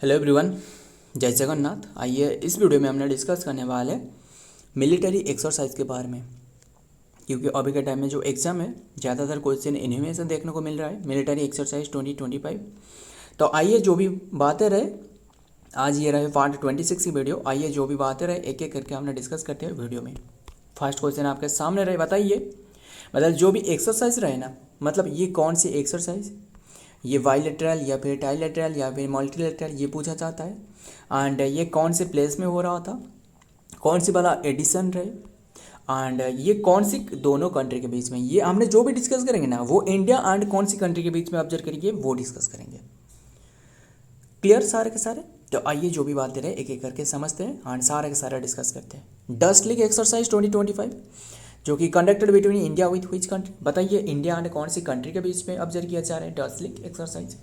Hello everyone, जय जगन्नाथ। आइए इस वीडियो में हमने डिस्कस करने वाले मिलिट्री एक्सरसाइज के बारे में, क्योंकि अभी के टाइम में जो एग्ज़ाम है ज़्यादातर क्वेश्चन इन्हीं में से देखने को मिल रहा है, मिलिट्री एक्सरसाइज 2025। तो आइए जो भी बातें रहे, आज ये रहे पार्ट 26 की वीडियो। आइए जो भी बातें रहे एक एक करके हमने डिस्कस करते हैं वीडियो में। फर्स्ट क्वेश्चन आपके सामने रहे, बताइए मतलब जो भी एक्सरसाइज रहे ना, मतलब ये कौन सी एक्सरसाइज, ये बाईलेटरल या फिर ट्राइलेटरल या फिर मल्टीलेटरल, ये पूछा जाता है। एंड ये कौन से प्लेस में हो रहा था, कौन सी वाला एडिशन रहे, एंड ये कौन सी दोनों कंट्री के बीच में, ये हमने जो भी डिस्कस करेंगे ना वो इंडिया एंड कौन सी कंट्री के बीच में ऑब्जर्व करेंगे वो डिस्कस करेंगे। क्लियर सारे के सारे। तो आइए जो भी बातें रहे एक एक करके समझते हैं एंड सारे के सारे डिस्कस करते हैं। डस्ट लीग एक्सरसाइज 2025 जो कि conducted between India with which country, बताइए इंडिया एंड कौन सी कंट्री के बीच में ऑब्जर्व किया जा रहा है Dustlik exercise.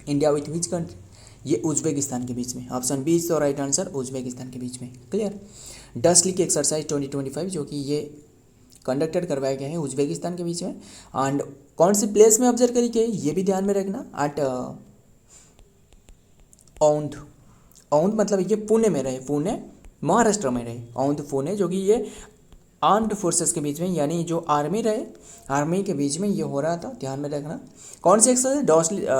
India with which country, ये उज्बेकिस्तान के बीच में। Option B is the right answer, Uzbekistan के बीच में। क्लियर। डस्ट लीग एक्सरसाइज 2025 जो कि ये कंडक्टेड करवाए गए हैं उज्बेकिस्तान के बीच में। एंड कौन सी प्लेस में ऑब्जर्व करी गई ये भी ध्यान में रखना, एट औंध। औंध मतलब ये पुणे में रहे, पुणे महाराष्ट्र में रहे, औंध पुणे, जो कि ये आर्म्ड फोर्सेस के बीच में, यानी जो आर्मी रहे आर्मी के बीच में ये हो रहा था, ध्यान में रखना। कौन सी exercise,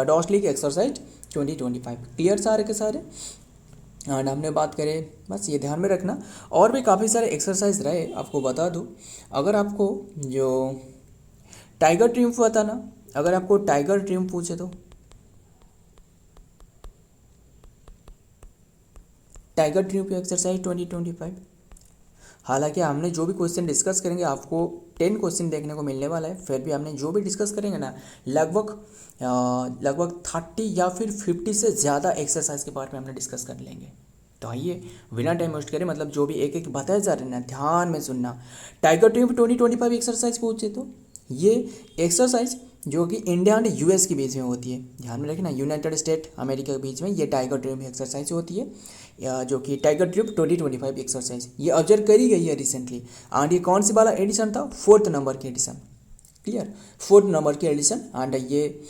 Dustlik exercise 2025। Clear सारे के सारे। एंड हमने बात करें, बस ये ध्यान में रखना। और भी काफ़ी सारे एक्सरसाइज रहे, आपको बता दूँ। अगर आपको जो टाइगर ट्रिम्फ बताना, अगर आपको टाइगर ट्रिम्फ पूछे तो टाइगर ट्रिम्फ एक्सरसाइज 2025। हालांकि हमने जो भी क्वेश्चन डिस्कस करेंगे आपको 10 क्वेश्चन देखने को मिलने वाला है, फिर भी हमने जो भी डिस्कस करेंगे ना लगभग 30 या फिर 50 से ज़्यादा एक्सरसाइज के बारे में हमने डिस्कस कर लेंगे। तो आइए बिना टाइम वेस्ट करें, मतलब जो भी एक एक बताया जा रहा है ना ध्यान में सुनना। टाइगर ट्रिम्फ 2025 एक्सरसाइज पूछे तो ये एक्सरसाइज जो कि इंडिया एंड यूएस के बीच में होती है, ध्यान में रखना, यूनाइटेड स्टेट अमेरिका के बीच में ये टाइगर ट्रिम्फ एक्सरसाइज होती है, जो कि टाइगर ट्रिप 2025 एक्सरसाइज ये ऑब्जर्व करी गई है रिसेंटली। एंड ये कौन सी वाला एडिशन था, 4th नंबर की एडिशन। क्लियर, 4th नंबर की एडिशन। एंड ये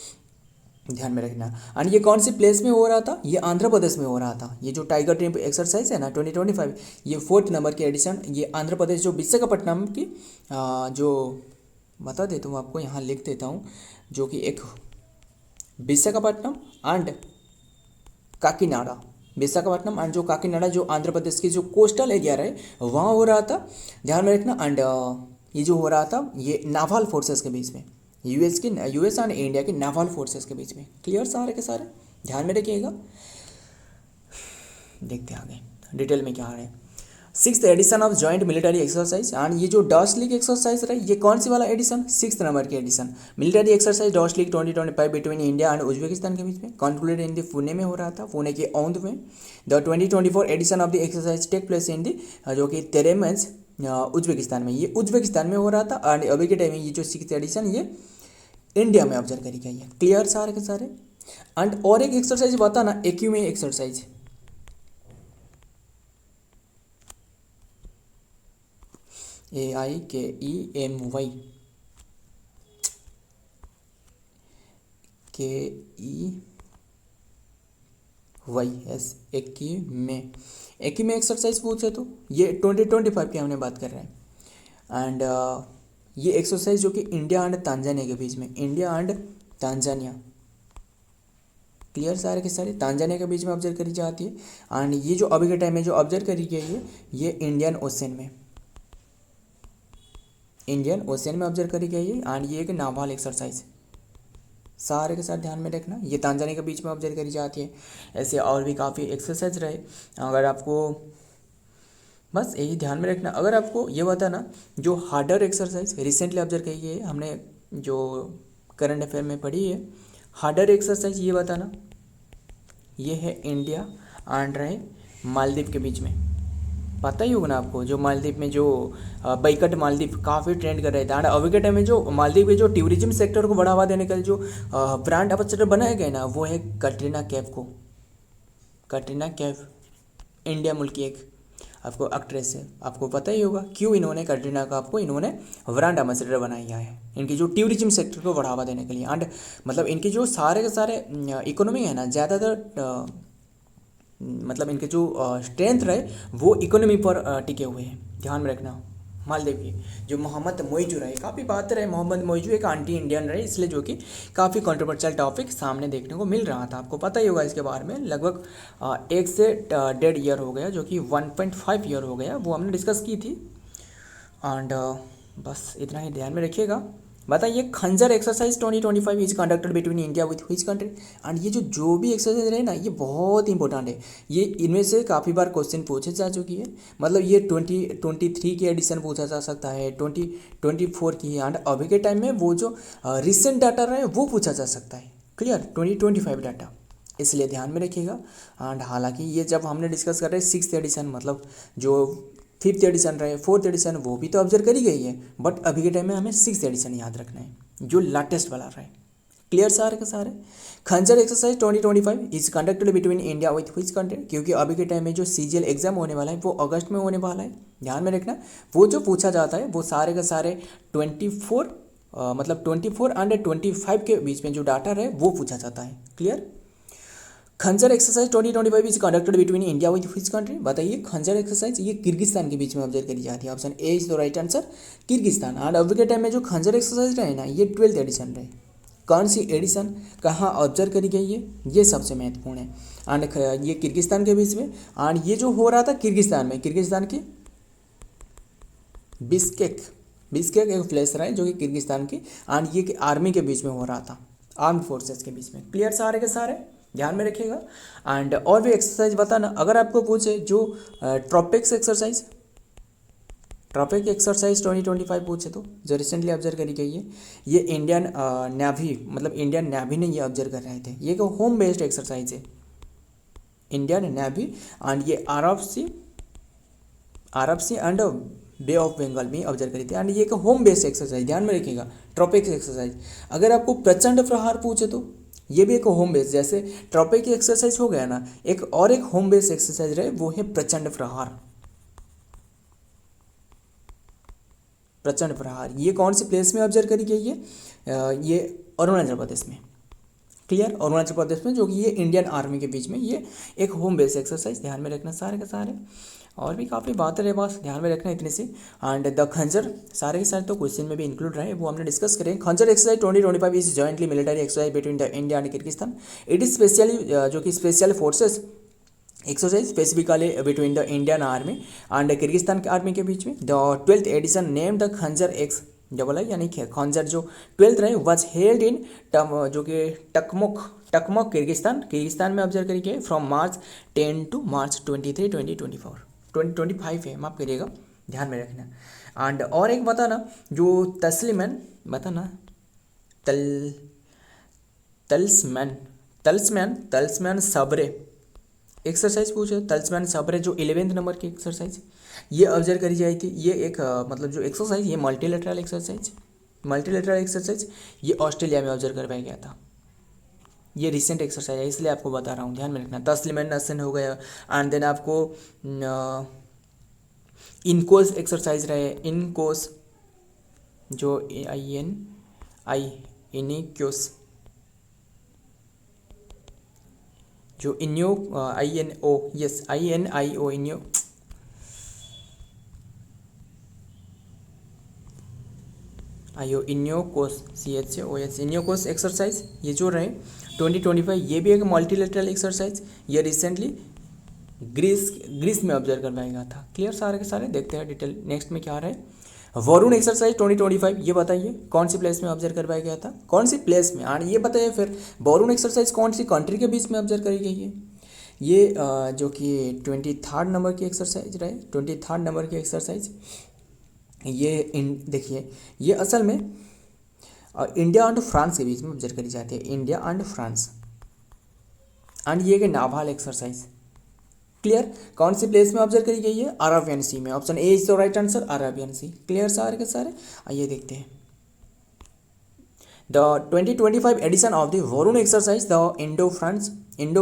ध्यान में रखना। एंड ये कौन सी प्लेस में हो रहा था, ये आंध्र प्रदेश में हो रहा था। ये जो टाइगर ट्रिप एक्सरसाइज है ना 2025, ये 4th नंबर की एडिशन, ये आंध्र प्रदेश जो विशाखापट्टनम की जो बता देता हूँ आपको, यहाँ लिख देता हूँ, जो कि एक विशाखापट्टनम एंड काकीनाडा, विशाखापट्टनम एंड जो काकीनाडा जो आंध्र प्रदेश की जो कोस्टल एरिया रहे वहाँ हो रहा था, ध्यान में रखना। एंड ये जो हो रहा था ये नावल फोर्सेस के बीच में, यूएस एंड इंडिया के नावल फोर्सेस के बीच में। क्लियर सारे के सारे, ध्यान में रखिएगा। देखते हैं आगे डिटेल में क्या आ रहा है। 6th edition of joint military exercise. And ये जो डस्ट लीग एक्सरसाइज रही ये कौन सी वाला एडिशन, 6th नंबर की edition. Military exercise Dustlik 2025 between India and Uzbekistan के बीच में, कंक्लूडेड इन द पुणे में हो रहा था, पुणे के औंध में। The 2024 edition of the exercise take place in the जो कि तेरेमेंस उज्बेकिस्तान में, ये उज्बेकिस्तान में हो रहा था। एंड अभी के टाइम में ये जो 6th एडिशन ये इंडिया में ऑब्जर्व करी गई है। क्लियर सारे के सारे। एंड और एक एक्सरसाइज बताना, एक्यूमे एक्सरसाइज, AIKEMY, KEYS, एक्यूमे एक्सरसाइज पूछे तो ये 2025 की हमने बात कर रहे हैं। एंड ये एक्सरसाइज जो कि इंडिया एंड तांजानिया के बीच में, इंडिया एंड तांजानिया, क्लियर सारे के सारे, तांजानिया के बीच में ऑब्जर्व करी जाती है। एंड ये जो अभी के टाइम में जो ऑब्जर्व करी गई है ये इंडियन ओशन में, इंडियन ओशन में ऑब्जर्व करी गई है। एंड ये एक नावल एक्सरसाइज, सारे के साथ ध्यान में रखना, ये तांजानिया के बीच में ऑब्जर्व करी जाती है। ऐसे और भी काफ़ी एक्सरसाइज रहे, अगर आपको बस यही ध्यान में रखना। अगर आपको ये बताना जो हार्डर एक्सरसाइज रिसेंटली ऑब्जर्व करी है, हमने जो करंट अफेयर में पढ़ी है, हार्डर एक्सरसाइज ये बताना, ये है इंडिया एंड रहे मालदीव के बीच में। पता ही होगा ना आपको, जो मालदीव में जो बैकट मालदीव काफ़ी ट्रेंड कर रहे थे। एंड अभी के टाइम में जो मालदीव के जो टूरिज्म सेक्टर को बढ़ावा देने के लिए जो ब्रांड एम्बेसडर बनाए गए ना वो है कटरीना कैफ को। कटरीना कैफ इंडिया मुल्क की एक आपको एक्ट्रेस है, आपको पता ही होगा क्यों इन्होंने कटरीना का आपको इन्होंने ब्रांड एम्बेसडर बनाया है, इनकी जो टूरिज्म सेक्टर को बढ़ावा देने के लिए। एंड मतलब इनकी जो सारे के सारे इकोनॉमी है ना, ज़्यादातर मतलब इनके जो स्ट्रेंथ रहे वो इकोनॉमी पर टिके हुए हैं, ध्यान में रखना। मालदीव की जो मोहम्मद मोइजू रहे, काफ़ी बात रहे, मोहम्मद मोइजू एक एंटी इंडियन रहे, इसलिए जो कि काफ़ी कंट्रोवर्शियल टॉपिक सामने देखने को मिल रहा था। आपको पता ही होगा इसके बारे में, लगभग 1 से 1.5 ईयर हो गया, जो कि 1.5 ईयर हो गया, वो हमने डिस्कस की थी। एंड बस इतना ही ध्यान में रखिएगा। बताइए, खंजर exercise 2025 is conducted between India with which country. And ये जो भी एक्सरसाइज रहे ना, ये बहुत इंपॉर्टेंट है। ये इनमें से काफ़ी बार क्वेश्चन पूछे जा चुकी है, मतलब ये 2023 की एडिशन पूछा जा सकता है, 2024 की, एंड अभी के टाइम में वो जो रिसेंट डाटा रहे वो पूछा जा सकता है। क्लियर, 2025 डाटा, इसलिए ध्यान में रखिएगा। एंड हालांकि ये जब हमने डिस्कस कर रहे हैं 6th एडिशन, मतलब जो 5th एडिशन रहे, 4th एडिशन, वो भी तो ऑब्जर्व करी गई है, बट अभी के टाइम में हमें 6th एडिशन याद रखना है, जो लेटेस्ट वाला रहे। क्लियर सारे के सारे। खंजर exercise 2025 is conducted between India with which country, क्योंकि अभी के टाइम में जो CGL एग्जाम होने वाला है वो अगस्त में होने वाला है, ध्यान में रखना। वो जो पूछा जाता है वो सारे के सारे 24 मतलब 24 एंड 25 के बीच में जो डाटा रहे वो पूछा जाता है। क्लियर। खंजर exercise 2025 is conducted between India with which country. बताइए, खंजर एक्सरसाइज ये किर्गिस्तान के बीच में ऑब्जर्व करी जाती है। Option A is the right answer, Kyrgyzstan. और अभी के टाइम में जो खंजर एक्सरसाइज रहे ना, ये 12th एडिशन रहे। कौन सी एडिशन कहाँ ऑब्जर्व करी गई है, ये सबसे महत्वपूर्ण है। एंड ये किर्गिस्तान के बीच में, एंड ये जो हो रहा था किर्गिस्तान में, किर्गिस्तान की बिस्केक एक प्लेस रहा है जो कि किर्गिस्तान की, एंड ये आर्मी के बीच में हो रहा था, आर्म फोर्सेस के बीच में। क्लियर सारे के सारे, ध्यान में रखिएगा। एंड और भी एक्सरसाइज बताना, अगर आपको पूछे जो ट्रॉपिक्स एक्सरसाइज, ट्रॉपिक एक्सरसाइज 2025 पूछे तो जो रिसेंटली ऑब्जर्व करी गई है, ये इंडियन नेवी, मतलब इंडियन नेवी ने ये ऑब्जर्व कर रहे थे। ये एक होम बेस्ड एक्सरसाइज है, इंडियन नेवी, एंड ये अरब सी एंड बे ऑफ बंगाल में ऑब्जर्व करी थी। एंड ये एक होम बेस्ड एक्सरसाइज, ध्यान में रखिएगा, ट्रॉपिक्स एक्सरसाइज। अगर आपको प्रचंड प्रहार पूछे तो ये भी एक होम बेस, जैसे ट्रॉपिक की एक्सरसाइज हो गया ना, एक और एक होम बेस एक्सरसाइज रहे, वो है प्रचंड प्रहार। प्रचंड प्रहार ये कौन सी प्लेस में ऑब्जर्व करी गई है, ये अरुणाचल प्रदेश में। क्लियर, अरुणाचल प्रदेश में, जो कि ये इंडियन आर्मी के बीच में ये एक होम बेस एक्सरसाइज, ध्यान में रखना सारे के सारे। और भी काफ़ी बातें रहे, बस ध्यान में रखना इतने से। एंड द खंजर सारे के सारे तो क्वेश्चन में भी इंक्लूड रहे, वो हमने डिस्कस करें। Khanjar exercise 2025 is jointly military exercise between the India and Kyrgyzstan. It is specially जो कि special forces exercise specifically between the Indian army and Kyrgyzstan के आर्मी के बीच में। The 12th edition name the Khanjar X double I, यानी खंजर जो 12th रहे was held in जो कि टकमोक किर्गिस्तान में ऑब्जर्व करी गई फ्रॉम March 10 to March 23, 2025 है, माफ़ करिएगा, ध्यान में रखना। एंड और एक बताना, जो बताना तल्समैन सब्रे एक्सरसाइज पूछे, तल्समैन सब्रे जो 11th नंबर की एक्सरसाइज ये ऑब्जर्व करी जाई थी। ये एक मतलब जो एक्सरसाइज, ये मल्टीलेटरल एक्सरसाइज ये ऑस्ट्रेलिया में ऑब्जर्व करवाया गया था। ये रिसेंट एक्सरसाइज है, इसलिए आपको बता रहा हूँ, ध्यान में रखना। तस्लीमैन नसन हो गया, एंड देन आपको इनकोस एक्सरसाइज रहे, इनकोस जो इनिक्योस जो INIO इनियोकोस एक्सरसाइज ये जो रहे 2025, ये भी एक मल्टीलेटरल एक्सरसाइज, ये रिसेंटली ग्रीस में ऑब्जर्व करवाया गया था। क्लियर सारे के सारे, देखते हैं डिटेल नेक्स्ट में क्या रहे। वरुण एक्सरसाइज 2025, ये बताइए कौन सी प्लेस में ऑब्जर्व करवाया गया था, कौन सी प्लेस में, और ये बताइए फिर वरुण एक्सरसाइज कौन सी कंट्री के बीच में ऑब्जर्व करी गई है। ये जो कि 23rd नंबर की एक्सरसाइज रहे, 23rd नंबर की एक्सरसाइज ये देखिए, ये असल में इंडिया एंड फ्रांस के बीच में ऑब्जर्व करी जाती है, इंडिया एंड फ्रांस। एंड ये नाभाल एक्सरसाइज, क्लियर, कौन सी प्लेस में ऑब्जर्व करी गई है, अरेबियन सी में। Option A is the right answer, Arabian sea. Clear सारे के सारे, आइए देखते हैं। The 2025 edition of the Varun exercise the Indo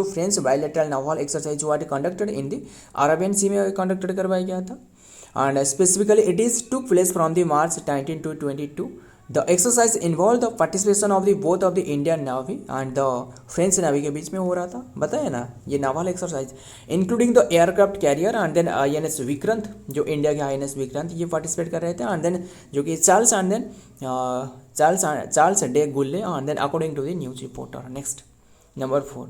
French bilateral naval exercise what conducted in the Arabian sea में कंडक्टेड करवाया गया था। And specifically it is took place from the March 19 to 22 the exercise involve the participation of the both of the Indian navy and the French navy के बीच में हो रहा था, बताया ना ये naval exercise, including the aircraft carrier and then INS Vikrant, जो इंडिया के INS विक्रांत ये पार्टिसिपेट कर रहे थे, एंड देन जो कि Charles and then Charles de Gaulle and then according to the news reporter. Next number 4,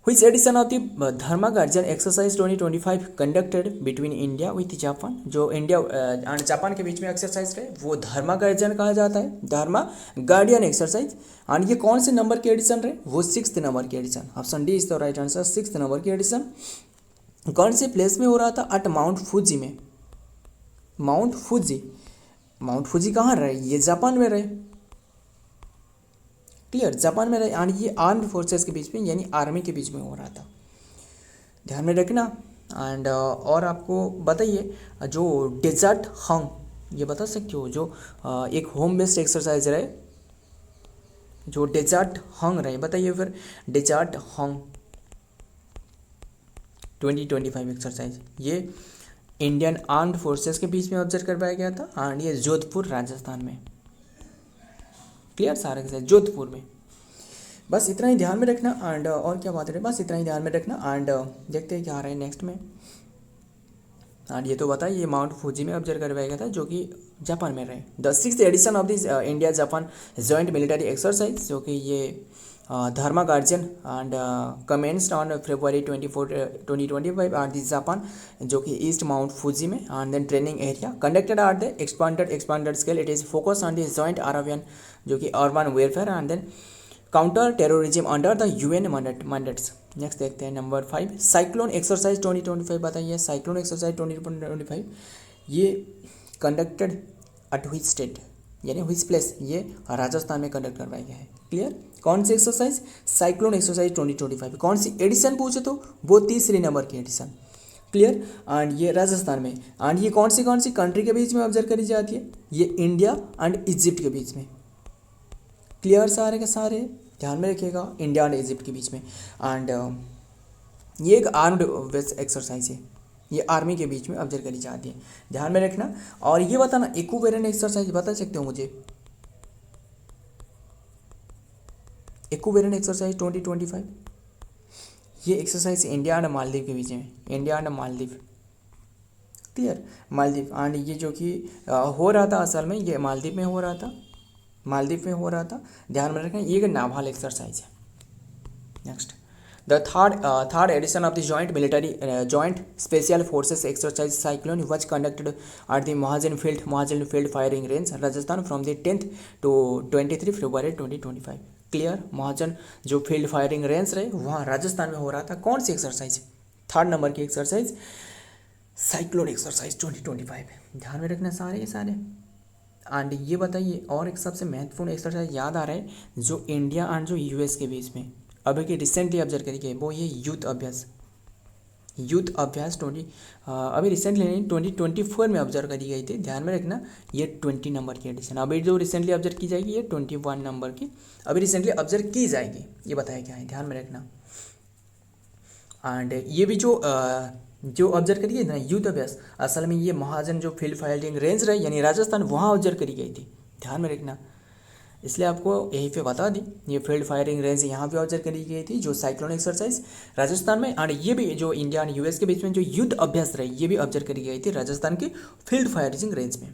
which edition of the Dharma Guardian exercise 2025 conducted between India with Japan, जो India and Japan के बीच में exercise रहे वो धर्मा guardian कहा जाता है, धर्मा guardian exercise. And ये कौन से नंबर के एडिशन रहे, वो 6th नंबर के edition, option D is the right answer, 6th number के एडिशन। कौन से प्लेस में हो रहा था, एट माउंट फूजी में, माउंट फूजी कहाँ रहे, ये जापान में रहे, क्लियर, जापान में रहे, एंड ये आर्म्ड फोर्सेस के बीच में यानी आर्मी के बीच में हो रहा था, ध्यान में रखना। एंड और आपको बताइए जो डेजर्ट हंग, ये बता सकते हो जो एक होम बेस्ड एक्सरसाइज रहे, जो डेजर्ट हंग रहे, बताइए फिर डेजर्ट हंग 2025 एक्सरसाइज, ये इंडियन आर्म्ड फोर्सेस के बीच में ऑब्जर्व करवाया गया था, एंड ये जोधपुर राजस्थान में, क्लियर, सारे के साथ जोधपुर में। बस इतना ही ध्यान में रखना, एंड और क्या बात है, बस इतना ही ध्यान में रखना। एंड देखते हैं क्या आ रहा है नेक्स्ट में। एंड ये तो बताइए ये माउंट फूजी में ऑब्जर्व करवाया गया था जो कि जापान में रहे। The 6th edition of this India Japan joint military exercise, जो कि ये Dharma Guardian and commenced on February 24, 2025 at this Japan, जो कि ईस्ट माउंट फूजी में, and then training area conducted at the expanded scale, it is focus on the joint Arabian, जो कि urban welfare and then counter terrorism under the UN mandates. Next देखते हैं number 5, cyclone exercise 2025, बताइए cyclone exercise 2025 ये conducted at which state, यानी which place, ये राजस्थान में conduct करवाया गया है, क्लियर। कौन सी एक्सरसाइज, साइक्लोन एक्सरसाइज 2025, कौन सी एडिशन पूछे तो वो 3री नंबर की एडिशन, क्लियर, एंड ये राजस्थान में। एंड ये कौन सी कंट्री के बीच में ऑब्जर्व करी जाती है, ये इंडिया एंड इजिप्ट के बीच में, क्लियर, सारे के सारे ध्यान में रखिएगा, इंडिया एंड इजिप्ट के बीच में। एंड ये एक आर्म्ड एक्सरसाइज है, ये आर्मी के बीच में ऑब्जर्व करी जाती है, ध्यान में रखना। और ये बताना इक्विवेलेंट एक्सरसाइज बता सकते हो मुझे, इक्विवेलेंट एक्सरसाइज 2025, ये एक्सरसाइज इंडिया एंड मालदीव के बीच में, India and Maldives, clear, Maldives. And ये जो कि हो रहा था असल में ये मालदीव में हो रहा था, ध्यान में रखना, ये एक नाभाल एक्सरसाइज है। Next the third edition of the joint special forces exercise Cyclone was conducted at the Mahajan field firing range Rajasthan from the 10th to 23 February 2025, clear, Mahajan जो फील्ड फायरिंग रेंज रहे वहाँ राजस्थान में हो रहा था। कौन सी एक्सरसाइज, 3rd नंबर की एक्सरसाइज साइक्लोन एक्सरसाइज 2025, ध्यान में रखना सारे के सारे। एंड ये बताइए और एक सबसे महत्वपूर्ण एक्सरसाइज याद आ रहा है जो इंडिया एंड जो US के बीच में अभी के रिसेंटली ऑब्जर्व करी गई, वो ये यूथ अभ्यास अभी रिसेंटली नहीं 2024 में ऑब्जर्व करी गई थी, ध्यान में रखना, ये 20 नंबर की एडिशन। अभी जो रिसेंटली ऑब्जर्व की जाएगी ये 21 नंबर की अभी रिसेंटली ऑब्जर्व की जाएगी, ये बताया क्या है, ध्यान में रखना। एंड ये भी जो ऑब्जर्व करी गई ना यूथ अभ्यास, असल में ये महाजन जो फील्ड फायरिंग रेंज रहे यानी राजस्थान वहाँ ऑब्जर्व करी गई थी, ध्यान में रखना, इसलिए आपको यहीं पे बता दी, ये फील्ड फायरिंग रेंज यहाँ पे ऑब्जर्व करी गई थी जो साइक्लोन एक्सरसाइज राजस्थान में। एंड ये भी जो इंडिया एंड US के बीच में जो युद्ध अभ्यास रहे ये भी ऑब्जर्व करी गई थी राजस्थान की फील्ड फायरिंग रेंज में,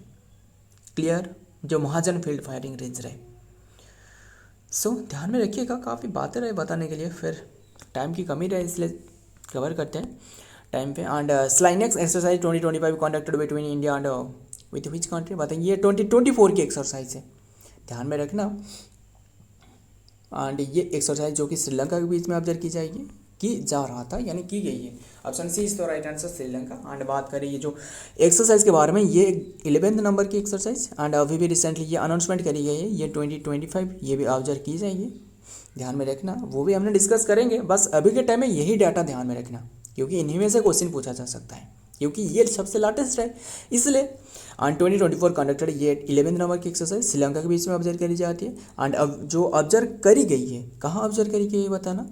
क्लियर, जो महाजन फील्ड फायरिंग रेंज रहे। सो ध्यान में रखिएगा, काफ़ी बातें रहे बताने के लिए, फिर टाइम की कमी रहे इसलिए कवर करते हैं टाइम पे। And SLINEX exercise 2025 conducted between India and with which country, बताइए ये 2024 की एक्सरसाइज है, ध्यान में रखना। एंड ये एक्सरसाइज जो कि श्रीलंका के बीच में ऑब्जर्व की जाएगी, की जा रहा था यानी की गई है, option C is the right answer, Sri Lanka. And बात करें ये जो एक्सरसाइज के बारे में, ये 11th नंबर की एक्सरसाइज, एंड अभी भी रिसेंटली ये अनाउंसमेंट करी गई है, ये 2025 ये भी ऑब्जर्व की जाएगी, ध्यान में रखना, वो भी हमने डिस्कस करेंगे। बस अभी के टाइम में यही डाटा ध्यान में रखना, क्योंकि इन्हीं में से क्वेश्चन पूछा जा सकता है, क्योंकि ये सबसे लेटेस्ट है इसलिए। एंड 2024 कंडक्टेड ये 11th नंबर की एक्सरसाइज श्रीलंका के बीच में ऑब्जर्व करी जाती है। एंड अब जो ऑब्जर्व करी गई है, कहाँ ऑब्जर्व करी गई है बताना,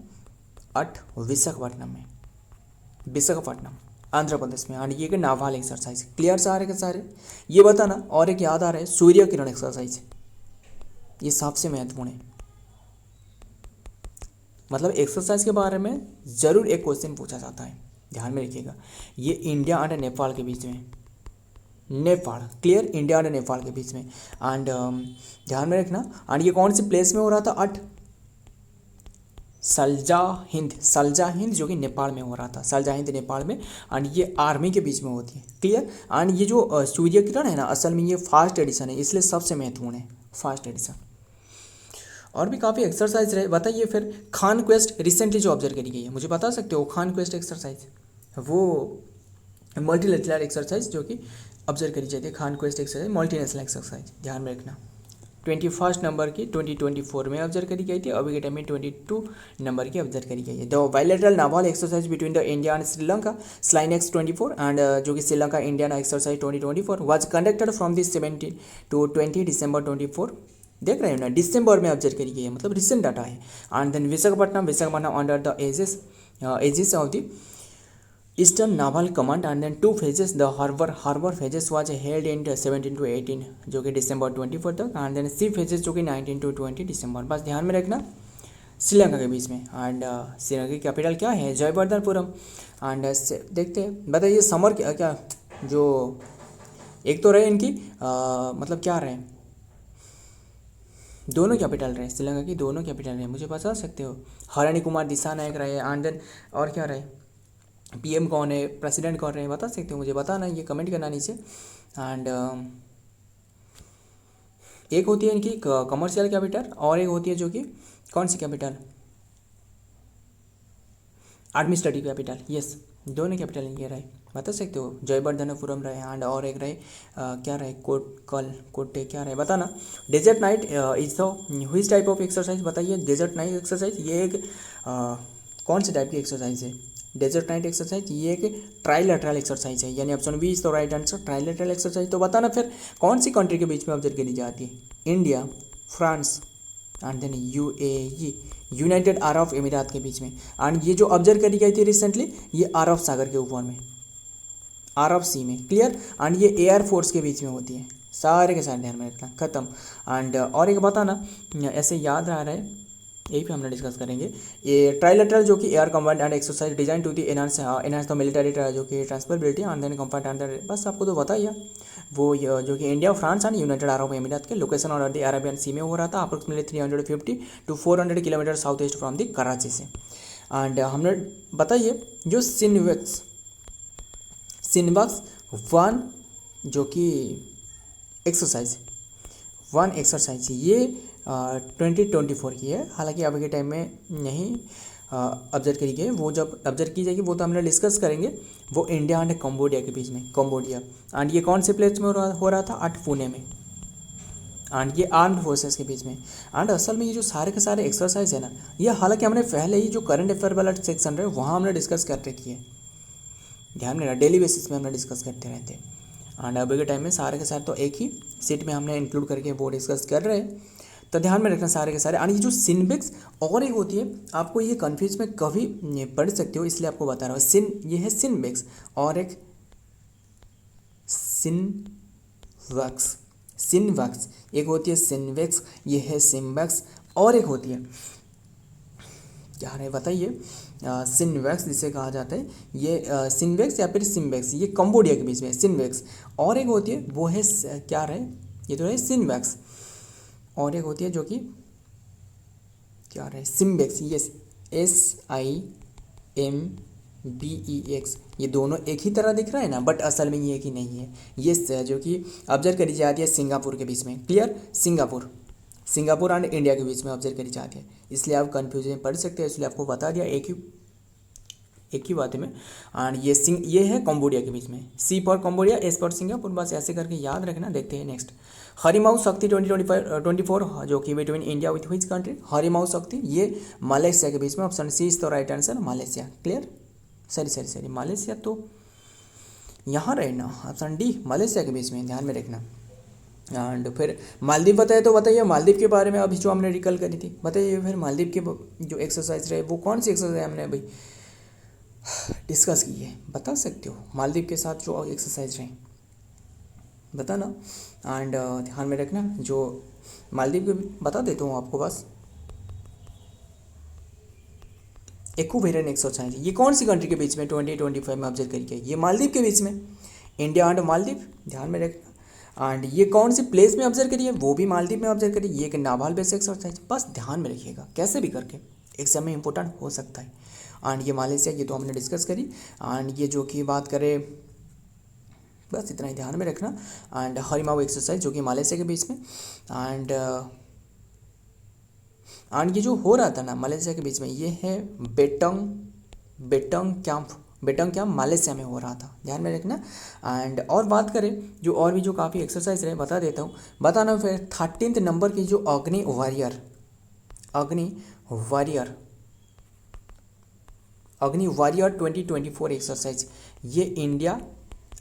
एट विशाखापट्टनम में, विशाखापट्टनम आंध्र प्रदेश में। एंड ये कि नाभाल एक्सरसाइज, क्लियर सारे के सारे, ये बताना। और एक याद आ रहा है सूर्य किरण एक्सरसाइज, ये सबसे महत्वपूर्ण है। मतलब एक्सरसाइज के बारे में ज़रूर एक क्वेश्चन पूछा जाता है, ध्यान में रखिएगा। ये इंडिया एंड नेपाल के बीच में, Nepal, clear, India and Nepal के बीच में। एंड ध्यान में रखना। एंड ये कौन सी प्लेस में हो रहा था? सल्जा हिंद जो कि नेपाल में हो रहा था, सल्जा हिंद नेपाल में। एंड ये आर्मी के बीच में होती है, क्लियर। एंड ये जो सूर्य किरण है ना, असल में ये फास्ट एडिशन है, इसलिए सबसे महत्वपूर्ण है फास्ट एडिशन। और भी काफ़ी एक्सरसाइज रहे, बताइए फिर। खान क्वेस्ट रिसेंटली जो ऑब्जर्व करी गई है, मुझे बता सकते हो खान क्वेस्ट एक्सरसाइज, वो मल्टीलेटरल एक्सरसाइज जो कि ऑब्जर्व करी जाती है। Khan quest exercise multinational exercise, ध्यान में रखना। 21 नंबर की 2024 में ऑब्जर्व करी गई थी, अभी के टाइम में 22 नंबर की ऑब्जर्व करी गई है। The bilateral naval exercise between the India and Sri Lanka SLINEX 24 and जो कि Sri Lanka Indian exercise 2024 was conducted from the 17 to 20 दिसंबर 24। देख रहे हो ना, दिसंबर में ऑब्जर्व करी गई है, मतलब रिसेंट डाटा है। And then Visakhapatnam under the aegis of the eastern naval command and then 2 phases the harbour phases was held in 17 to 18 जो कि दिसंबर 24 तक। एंड देन सी phases जो कि 19 to 20 दिसंबर। बस ध्यान में रखना श्रीलंका के बीच में। एंड श्रीलंका की कैपिटल क्या है? जयवर्धनपुरम। एंड देखते हैं, बताइए समर क्या जो एक तो रहे इनकी मतलब क्या रहे, दोनों कैपिटल रहे श्रीलंका की, दोनों कैपिटल रहे, मुझे बता सकते हो? हरानी कुमार दिसानायक रहे। एंड देन और क्या रहे? पीएम कौन है, प्रेसिडेंट कौन रहे, बता सकते हो? मुझे बताना, ये कमेंट करना नीचे। एंड एक होती है इनकी कमर्शियल कैपिटल और एक होती है जो कि कौन सी कैपिटल? Administrative capital. यस, दोनों कैपिटल इनके रहे, बता सकते हो? जयवर्धनपुरम रहे। एंड और एक रहे क्या रहे? कोटे क्या रहे, बताना। Desert knight is the which type of exercise, बताइए। डेजर्ट नाइट एक्सरसाइज ये एक कौन सी टाइप की एक्सरसाइज है? डेजर्ट नाइट एक्सरसाइज ये एक ट्राइलेटरल एक्सरसाइज है, यानी option B is the right answer, trilateral exercise. तो बताना फिर कौन सी कंट्री के बीच में ऑब्जर्व करी जाती है? India, France and then UAE, United Arab अमीरात के बीच में। एंड ये जो ऑब्जर्व करी गई थी रिसेंटली, ये अरब सागर के ऊपर में, अरब सी में, क्लियर। एंड ये एयर फोर्स के बीच में होती है, सारे के सारे ध्यान में रखना, खत्म। एंड और एक बताना, ऐसे याद आ रहा है, यही पे हमने डिस्कस करेंगे। ये ट्राइलेटरल जो कि air command and exercise design to the enhance the military जो कि transferability and then comfort and बस आपको तो बताइए। वो जो कि India, France and United Arab अमीरात के लोकेशन और द अरेबियन सी में हो रहा था, approximately 350 to 400 kilometre south east from the Karachi से। एंड हमने बताइए जो सिनबक्स वन जो कि एक्सरसाइज ये 2024 की है, हालांकि अभी के टाइम में नहीं ऑब्जर्व करी गई। वो जब ऑब्जर्व की जाएगी वो तो हमने डिस्कस करेंगे। वो इंडिया एंड कंबोडिया के बीच में, कंबोडिया। एंड ये कौन से प्लेस में हो रहा था? पुणे में। एंड ये आर्म्ड फोर्सेस के बीच में। एंड असल में ये जो सारे के सारे एक्सरसाइज है ना, ये हालांकि हमने पहले ही जो करंट अफेयर वाला सेक्शन रहे वहाँ हमने डिस्कस कर रखी है, ध्यान में रखना, डेली बेसिस में हमने डिस्कस करते रहते हैं। एंड अभी के टाइम में सारे के सारे तो एक ही सीट में हमने इंक्लूड करके वो डिस्कस कर रहे हैं, तो ध्यान में रखना सारे के सारे। एंड ये जो सिनबेक्स और एक होती है, आपको ये कन्फ्यूज में कभी पढ़ सकते हो, इसलिए आपको बता रहा हूँ। ये है सिनबेक्स और एक सिनवैक्स, एक होती है सिनवेक्स, ये है सिम्बैक्स, और एक होती है क्या है बताइए? सिनवैक्स जिसे कहा जाता है, ये सिनवेक्स या फिर सिम्बैक्स, ये कंबोडिया के बीच में सिनवेक्स। और एक होती है वो है क्या रहे? ये तो है सिनवैक्स, और एक होती है जो कि क्या रहे? सिम्बेक्स। ये SIMBEX, ये दोनों एक ही तरह दिख रहा है ना, बट असल में ये एक ही नहीं है। ये जो कि ऑब्जर्व करी जाती है सिंगापुर के बीच में, क्लियर। सिंगापुर एंड इंडिया के बीच में ऑब्जर्व करी जाती है, इसलिए आप कन्फ्यूजन पढ़ सकते हैं, इसलिए आपको बता दिया एक ही बात है में। एंड ये है कंबोडिया के बीच में, C for Cambodia, S for Singapore, बस ऐसे करके याद रखना। देखते हैं नेक्स्ट, हरिमाऊ शक्ति 2024 जो कि between India with which country? Harimau Shakti ये मलेशिया के बीच में, ऑप्शन C इज तो right answer, Malaysia, clear. Sorry Malaysia तो यहाँ रहे ना, ऑप्शन D मलेशिया के बीच में, ध्यान में रखना। एंड फिर मालदीव बताए, तो बताइए मालदीव के बारे में अभी जो हमने रिकल करी थी, बताइए फिर मालदीव के जो एक्सरसाइज रहे वो कौन सी एक्सरसाइज हमने अभी डिस्कस की है, बता सकते हो? मालदीव के साथ जो एक्सरसाइज रहे बताना। एंड ध्यान में रखना, जो मालदीव के बता देता हूँ आपको बस। इक्विवेरियन एक्सरसाइज ये कौन सी कंट्री के बीच में 2025 में ऑब्जर्व करी गई? ये मालदीव के बीच में, इंडिया एंड मालदीव, ध्यान में रखना। एंड ये कौन सी प्लेस में ऑब्जर्व करी है? वो भी मालदीव में ऑब्जर्व करी। ये एक नाभाल बेस एक्सरसाइज, बस ध्यान में रखिएगा, कैसे भी करके एग्जाम में इंपॉर्टेंट हो सकता है। एंड ये मालयेशिया, ये तो हमने डिस्कस करी। एंड ये जो कि बात करें, बस इतना ही ध्यान में रखना। एंड हरिमाऊ एक्सरसाइज जो कि मालयेशिया के बीच में। एंड ये जो हो रहा था ना मालयेशिया के बीच में, ये है बेटंग कैंप मालयेशिया में हो रहा था, ध्यान में रखना। एंड और बात करें जो और भी जो काफ़ी एक्सरसाइज रहे बता देता हूँ। बताना फिर 13th नंबर की जो अग्नि वॉरियर 2024 एक्सरसाइज, ये इंडिया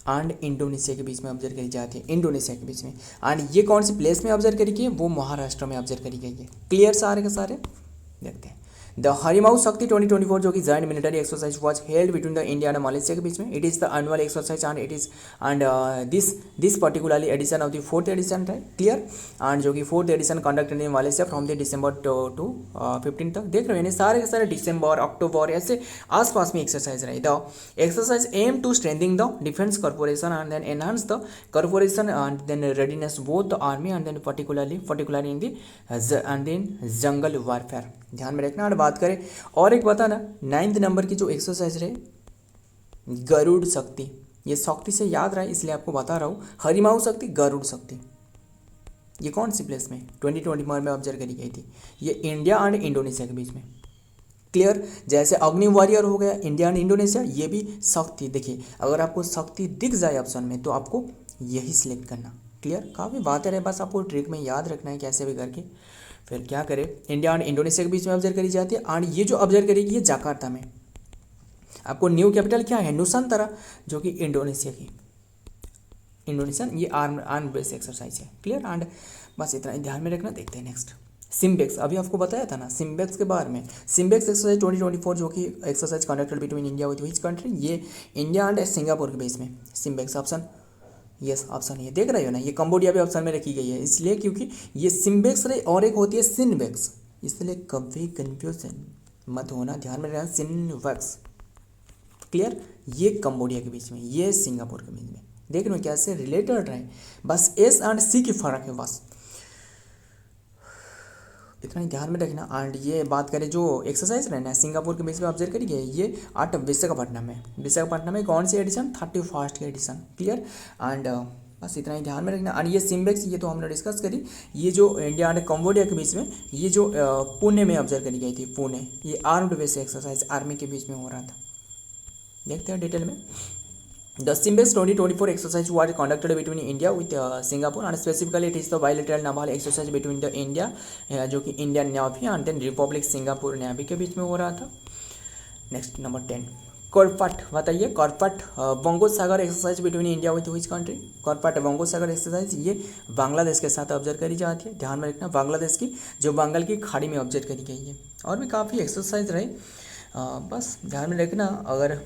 एंड इंडोनेशिया के बीच में ऑब्जर्व करी जाती है, इंडोनेशिया के बीच में। एंड ये कौन सी प्लेस में ऑब्जर्व करी गई है? वो महाराष्ट्र में ऑब्जर्व करी गई है। क्लियर सारे के सारे? देखते हैं। द हरिमाऊ शक्ति 2024 जो कि joint military exercise was held between the India and Malaysia के बीच में। It is the annual exercise and it is and this particularly edition of the 4th edition है। क्लियर? एंड जो कि 4th edition conducted in Malaysia from the December to 15 तक। देख रहे हो यानी सारे के सारे दिसंबर अक्टूबर ऐसे आसपास में एक्सरसाइज रहे। The exercise aim to strengthen the defence corporation and then enhance the corporation and then readiness both the army and then particularly in the and then jungle warfare, ध्यान में रखना। और बात करें और एक बताना 9th नंबर की जो एक्सरसाइज रहे गरुड़ शक्ति, ये शक्ति से याद रहा है इसलिए आपको बता रहा हूँ। हरिमाऊ शक्ति, गरुड़ शक्ति, ये कौन सी प्लेस में 2021 में ऑब्जर्व करी गई थी? ये इंडिया एंड इंडोनेशिया के बीच में। क्लियर? जैसे अग्नि वॉरियर हो गया इंडिया एंड इंडोनेशिया, ये भी शक्ति। देखिए अगर आपको शक्ति दिख जाए ऑप्शन में तो आपको यही सिलेक्ट करना। क्लियर? काफ़ी बातें रहे, बस आपको ट्रिक में याद रखना है कैसे भी करके। फिर क्या करें, इंडिया और इंडोनेशिया के बीच में ऑब्जर्व करी जाती है। एंड ये जो ऑब्जर्व करेगी ये जकार्ता में। आपको न्यू कैपिटल क्या है? नुसंतरा, जो कि इंडोनेशिया की, इंडोनेशियन ये आर्म बेस एक्सरसाइज है। क्लियर? एंड बस इतना ही ध्यान में रखना। देखते हैं नेक्स्ट सिम्बेक्स, अभी आपको बताया था ना सिम्बेक्स के बारे में। सिम्बेक्स एक्सरसाइज 2024 जो कि exercise conducted between India with which country? ये इंडिया एंड सिंगापुर के बीच में। सिम्बेक्स ऑप्शन, यस ऑप्शन ये देख रहे हो ना, ये कंबोडिया भी ऑप्शन में रखी गई है इसलिए क्योंकि ये सिम्बेक्स रही और एक होती है सिनवेक्स, इसलिए कभी कंफ्यूजन मत होना, ध्यान में रखना सिनवेक्स। क्लियर? ये कंबोडिया के बीच में, ये सिंगापुर के बीच में। देख रहे हो कैसे रिलेटेड रहे, बस एस एंड सी की फर्क है बस, इतना ही ध्यान में रखना। एंड ये बात करें जो एक्सरसाइज रहना है सिंगापुर के बीच में ऑब्जर्व करिए, ये 8 विशाखापट्टनम में कौन सी एडिशन? 31st की एडिशन। क्लियर? एंड बस इतना ही ध्यान में रखना। एंड ये सिम्बेक्स ये तो हमने डिस्कस करी। ये जो इंडिया एंड कंबोडिया के बीच में, ये जो पुणे में ऑब्जर्व करी गई थी, पुणे, ये आर्म्ड बेस एक्सरसाइज आर्मी के बीच में हो रहा था। देखते हैं डिटेल में। The Simbex 2024 exercise was conducted between India with Singapore and specifically it is the bilateral naval exercise between the India जो कि Indian navy and then Republic Singapore navy के बीच में हो रहा था। नेक्स्ट नंबर 10 कॉर्पट, बताइए CORPAT Bongosagar exercise between India with which country? CORPAT Bongosagar exercise ये बांग्लादेश के साथ ऑब्जर्व करी जाती है, ध्यान में रखना। बांग्लादेश की जो बंगाल की खाड़ी में ऑब्जर्व करी गई है। और भी काफ़ी एक्सरसाइज रहे, बस ध्यान में रखना। अगर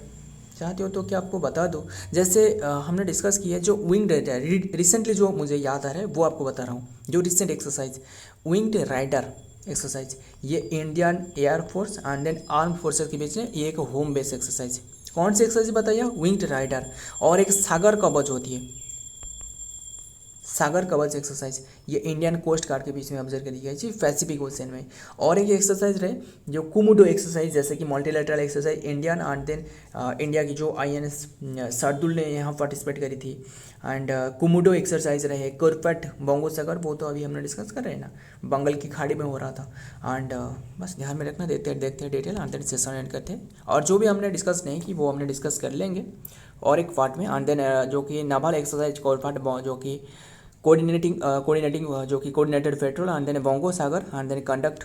चाहते हो तो क्या आपको बता दो, जैसे हमने डिस्कस किया जो विंग्ड राइडर, रिसेंटली जो मुझे याद आ रहा है वो आपको बता रहा हूँ। जो recent exercise Winged Rider exercise, ये Indian air force and then arm forces के बीच में ये एक होम बेस एक्सरसाइज। कौन सी एक्सरसाइज बताइए? Winged Rider. और एक सागर कवच होती है, सागर कवच एक्सरसाइज, ये इंडियन कोस्ट गार्ड के बीच में ऑब्जर्व करी गई थी पैसिफिक ओशन में। और एक एक्सरसाइज रहे जो कुमुडो एक्सरसाइज, जैसे कि multilateral exercise Indian and then India की जो INS शार्दुल ने यहाँ पार्टिसिपेट करी थी। एंड कुमुडो एक्सरसाइज रहे कोरपट बंगोसागर, वो तो अभी हमने डिस्कस कर रहे हैं ना, बंगाल की खाड़ी में हो रहा था। एंड बस ध्यान में रखना। देखते हैं detail and then session and करते हैं। और जो भी हमने डिस्कस नहीं की वो हमने डिस्कस कर लेंगे और एक पार्ट में। एंड देन जो कि नाभाल एक्सरसाइज कोरपट जो कि कोऑर्डिनेटिंग जो कि coordinated patrol and then Bongosagar and then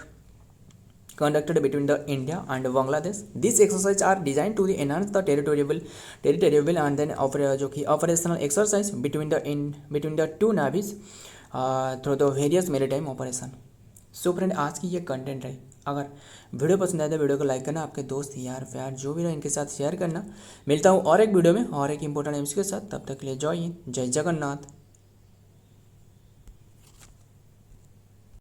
conducted between the India and Bangladesh. These exercises are designed to enhance the territorial and then जो कि operational exercise between the two navies through the various maritime operation. So friend आज की ये content है। अगर video पसंद आए तो वीडियो को लाइक करना, आपके दोस्त यार प्यार जो भी रहे इनके साथ शेयर करना। मिलता हूँ और एक वीडियो में और एक इंपॉर्टेंट एम्स के साथ, तब तक के लिए जय हिंद, जय जगन्नाथ।